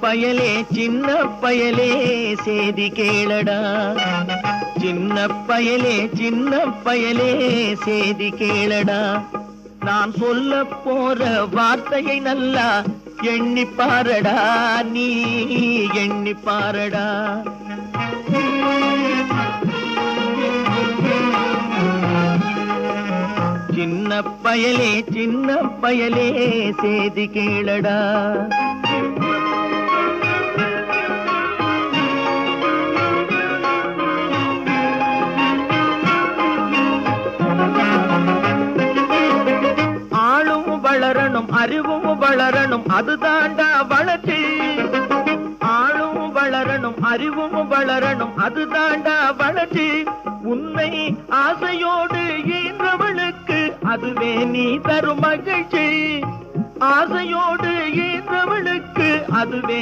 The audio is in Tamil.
பயலே சின்ன பயலே சேதி கேளடா. சின்ன பயலே சின்ன பயலே சேதி கேளடா. நான் சொல்ல போற வார்த்தையை நல்லா எண்ணி பாரடா, நீ எண்ணி பாரடா. சின்ன பயலே சின்ன பயலே சேதி கேளடா. ஆளும் வளரணும் அறிவும் வளரணும் அதுதாண்டா வளர்ச்சி. ஆளும் வளரணும் அறிவும் வளரணும் அதுதாண்டா வளர்ச்சி. உன்னை ஆசையோடு ஈன்றவளுக்கு அதுவே நீ தரும் மகிழ்ச்சி. ஆசையோடு ஈன்றவளுக்கு அதுவே